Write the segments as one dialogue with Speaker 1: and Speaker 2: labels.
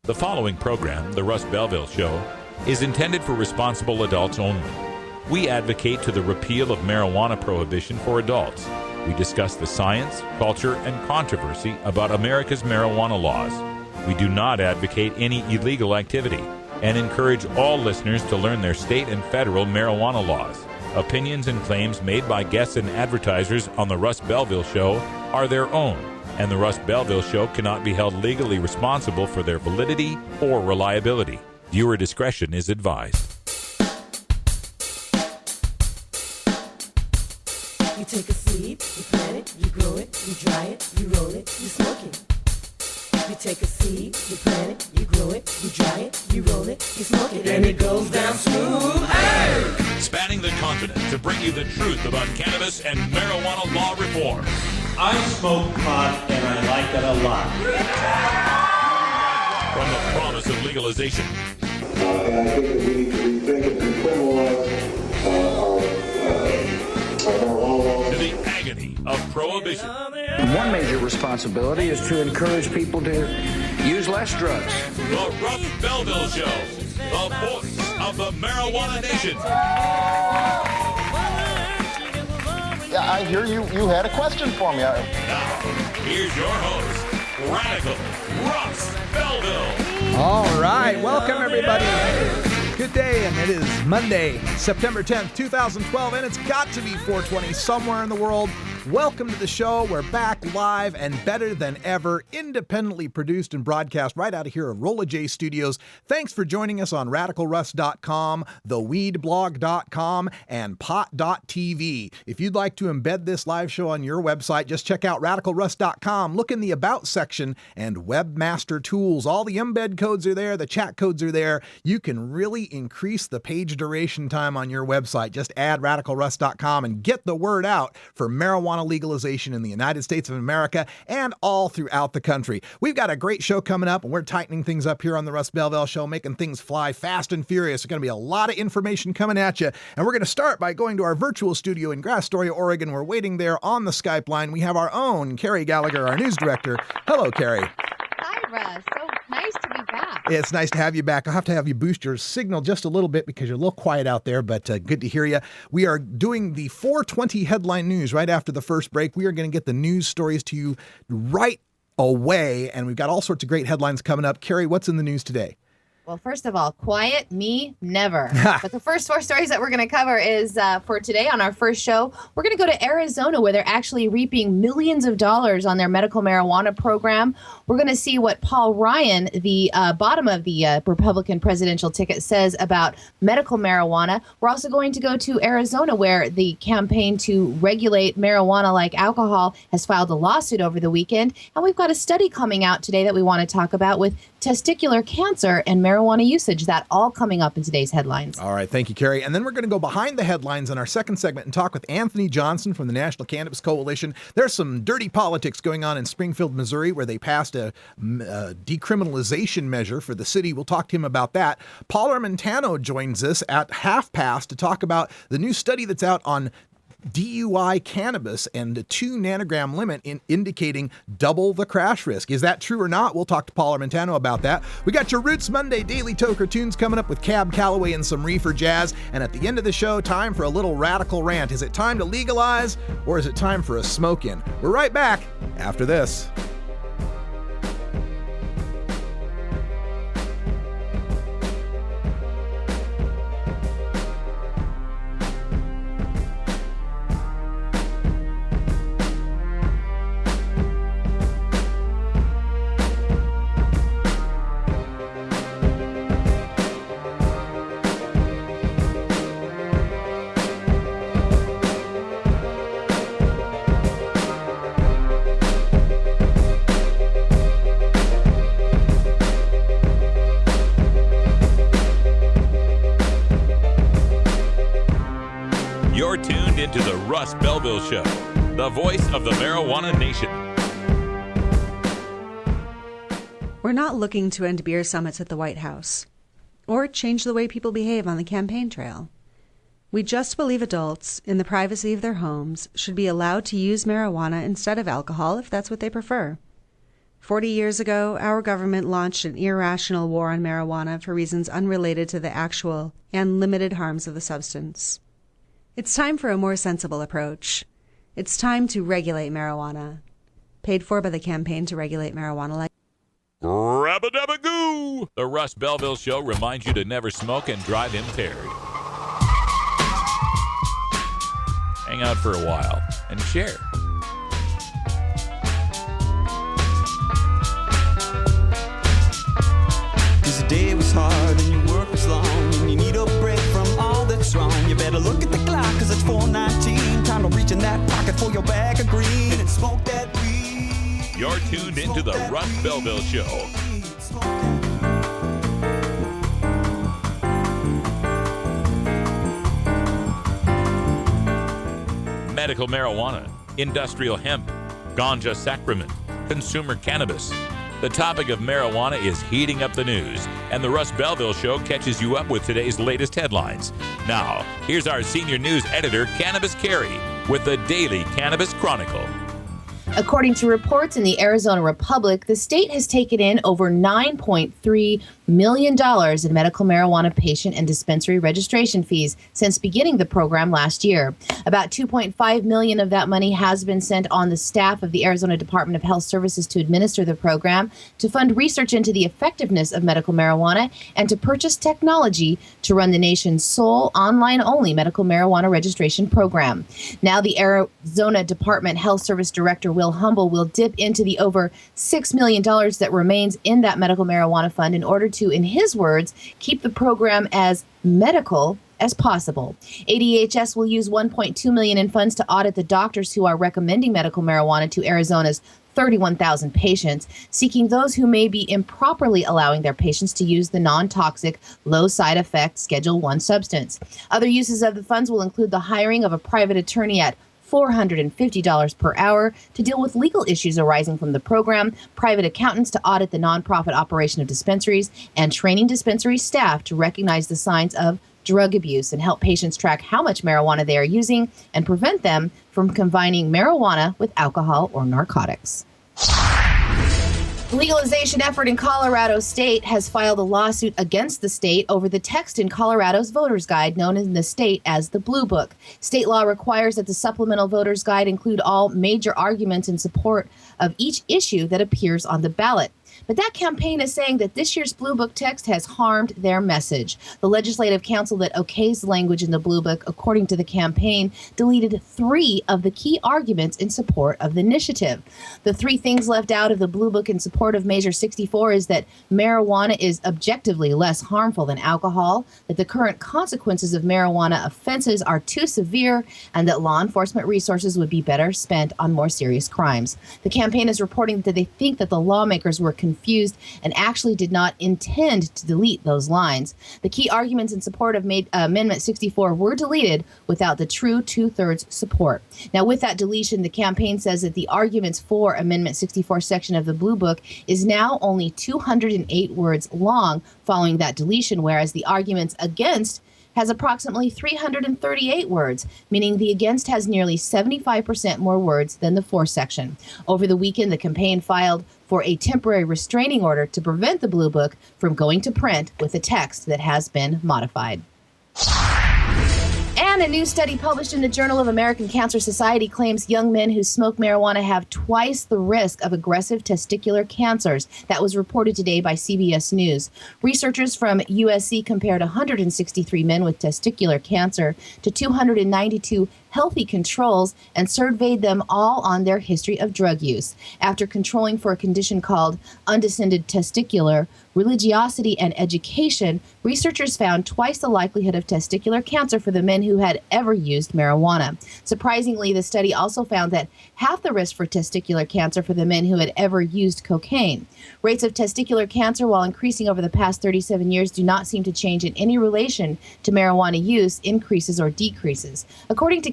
Speaker 1: The following program, The Russ Belville Show, is intended for responsible adults only. We advocate to the repeal of marijuana prohibition for adults. We discuss the science, culture, and controversy about America's marijuana laws. We do not advocate any illegal activity and encourage all listeners to learn their state and federal marijuana laws. Opinions and claims made by guests and advertisers on The Russ Belville Show are their own, and The Russ Belville Show cannot be held legally responsible for their validity or reliability. Viewer discretion is advised.
Speaker 2: You take a seed, you plant it, you grow it, you dry it, you roll it, you smoke it. You take a seed, you plant it, you grow it, you dry it, you roll it, you smoke it, and it goes down smooth. Hey!
Speaker 1: Spanning the continent to bring you the truth about cannabis and marijuana law reform.
Speaker 3: I smoke pot and I like it a lot.
Speaker 1: From the promise of legalization.
Speaker 4: And I think that we need to rethink and decriminalize our marijuana laws.
Speaker 1: To the agony of prohibition.
Speaker 5: One major responsibility is to encourage people to use less drugs.
Speaker 1: The Russ Belville Show, the voice of the marijuana nation.
Speaker 6: Yeah, I hear you had a question for me.
Speaker 1: Now, here's your host, Radical Russ Belville.
Speaker 7: All right, welcome everybody. Good day, and it is Monday, September 10th, 2012, and it's got to be 420 somewhere in the world. Welcome to the show. We're back live and better than ever, independently produced and broadcast right out of here at Rolla J Studios. Thanks for joining us on RadicalRuss.com, TheWeedBlog.com, and Pot.tv. If you'd like to embed this live show on your website, just check out RadicalRuss.com. Look in the About section and Webmaster Tools. All the embed codes are there. The chat codes are there. You can really increase the page duration time on your website. Just add RadicalRuss.com and get the word out for marijuana legalization in the United States of America and all throughout the country. We've got a great show coming up, and we're tightening things up here on the Russ Belville Show, making things fly fast and furious. There's going to be a lot of information coming at you, and we're going to start by going to our virtual studio in Astoria, Oregon. We're waiting there on the Skype line. We have our own Carrie Gallagher, our news director. Hello, Carrie.
Speaker 8: Hi, Russ. So nice to be back.
Speaker 7: It's nice to have you back. I'll have to have you boost your signal just a little bit because you're a little quiet out there, but good to hear you. We are doing the 420 headline news right after the first break. We are going to get the news stories to you right away, and we've got all sorts of great headlines coming up. Carrie, what's in the news today?
Speaker 8: Well, first of all, quiet me, never. But the first four stories that we're going to cover is for today on our first show, we're going to go to Arizona where they're actually reaping millions of dollars on their medical marijuana program. We're going to see what Paul Ryan, the bottom of the Republican presidential ticket, says about medical marijuana. We're also going to go to Arizona where the campaign to regulate marijuana like alcohol has filed a lawsuit over the weekend. And we've got a study coming out today that we want to talk about with testicular cancer and marijuana usage. That all coming up in today's headlines.
Speaker 7: All right. Thank you, Carrie. And then we're going to go behind the headlines in our second segment and talk with Anthony Johnson from the National Cannabis Coalition. There's some dirty politics going on in Springfield, Missouri, where they passed a decriminalization measure for the city. We'll talk to him about that. Paul Armentano joins us at 5:30 to talk about the new study that's out on DUI cannabis and the 2 nanogram limit indicating double the crash risk. Is that true or not? We'll talk to Paul Armentano about that. We got your Roots Monday Daily Toker Tunes coming up with Cab Calloway and some reefer jazz. And at the end of the show, time for a little radical rant. Is it time to legalize or is it time for a smoke-in? We're right back after this.
Speaker 1: You're tuned into the Russ Belville Show, the voice of the marijuana nation.
Speaker 9: We're not looking to end beer summits at the White House or change the way people behave on the campaign trail. We just believe adults, in the privacy of their homes, should be allowed to use marijuana instead of alcohol if that's what they prefer. 40 years ago, our government launched an irrational war on marijuana for reasons unrelated to the actual and limited harms of the substance. It's time for a more sensible approach. It's time to regulate marijuana. Paid for by the Campaign to Regulate Marijuana.
Speaker 1: Rabba-dabba-goo! The Russ Belville Show reminds you to never smoke and drive impaired. Hang out for a while and share.
Speaker 10: Cause the day was hard and your work was long and you need a break from all that's wrong. You better look at the clock cause it's 4:19. Time to reach in that pocket for your bag of green and smoke that weed.
Speaker 1: You're tuned into the Russ Belville Show. Medical marijuana, industrial hemp, ganja sacrament, consumer cannabis. The topic of marijuana is heating up the news, and the Russ Belville Show catches you up with today's latest headlines. Now, here's our senior news editor, Cannabis Carey, with the Daily Cannabis Chronicle.
Speaker 8: According to reports in the Arizona Republic, the state has taken in over $9.3 million in medical marijuana patient and dispensary registration fees since beginning the program last year. About $2.5 million of that money has been sent on the staff of the Arizona Department of Health Services to administer the program, to fund research into the effectiveness of medical marijuana, and to purchase technology to run the nation's sole online-only medical marijuana registration program. Now the Arizona Department Health Service Director Will Humble will dip into the over $6 million that remains in that medical marijuana fund in order to, in his words, keep the program as medical as possible. ADHS will use $1.2 million in funds to audit the doctors who are recommending medical marijuana to Arizona's 31,000 patients, seeking those who may be improperly allowing their patients to use the non-toxic, low side effect Schedule I substance. Other uses of the funds will include the hiring of a private attorney at $450 per hour to deal with legal issues arising from the program, private accountants to audit the nonprofit operation of dispensaries, and training dispensary staff to recognize the signs of drug abuse and help patients track how much marijuana they are using and prevent them from combining marijuana with alcohol or narcotics. The legalization effort in Colorado State has filed a lawsuit against the state over the text in Colorado's voter's guide, known in the state as the Blue Book. State law requires that the supplemental voter's guide include all major arguments in support of each issue that appears on the ballot. But that campaign is saying that this year's Blue Book text has harmed their message. The legislative council that okays the language in the Blue Book, according to the campaign, deleted 3 of the key arguments in support of the initiative. The 3 things left out of the Blue Book in support of Measure 64 is that marijuana is objectively less harmful than alcohol, that the current consequences of marijuana offenses are too severe, and that law enforcement resources would be better spent on more serious crimes. The campaign is reporting that they think that the lawmakers were confused and actually did not intend to delete those lines. The key arguments in support of Amendment 64 were deleted without the true 2/3 support. Now, with that deletion, the campaign says that the arguments for Amendment 64 section of the Blue Book is now only 208 words long following that deletion, whereas the arguments against has approximately 338 words, meaning the against has nearly 75% more words than the for section. Over the weekend, the campaign filed for a temporary restraining order to prevent the Blue Book from going to print with a text that has been modified. And a new study published in the Journal of American Cancer Society claims young men who smoke marijuana have twice the risk of aggressive testicular cancers. That was reported today by CBS News. Researchers from USC compared 163 men with testicular cancer to 292 healthy controls and surveyed them all on their history of drug use. After controlling for a condition called undescended testicular religiosity and education, researchers found twice the likelihood of testicular cancer for the men who had ever used marijuana. Surprisingly, the study also found that half the risk for testicular cancer for the men who had ever used cocaine. Rates of testicular cancer, while increasing over the past 37 years, do not seem to change in any relation to marijuana use, increases or decreases. According to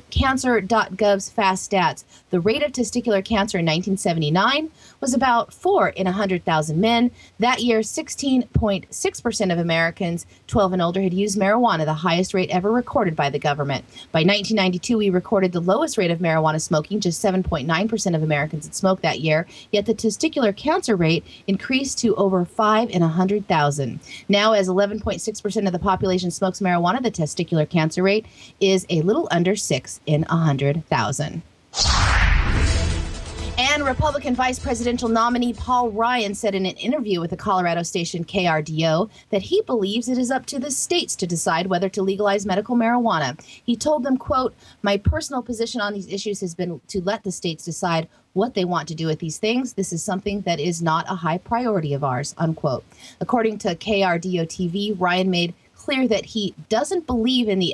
Speaker 8: Cancer.gov's fast stats. The rate of testicular cancer in 1979 was about 4 in 100,000 men. That year, 16.6% of Americans 12 and older had used marijuana, the highest rate ever recorded by the government. By 1992, we recorded the lowest rate of marijuana smoking. Just 7.9% of Americans had smoked that year. Yet the testicular cancer rate increased to over 5 in 100,000. Now, as 11.6% of the population smokes marijuana, the testicular cancer rate is a little under 6 in 100,000. And Republican vice presidential nominee Paul Ryan said in an interview with the Colorado station KRDO that he believes it is up to the states to decide whether to legalize medical marijuana. He told them, quote, "My personal position on these issues has been to let the states decide what they want to do with these things. This is something that is not a high priority of ours," unquote. According to KRDO TV, Ryan made clear that he doesn't believe in the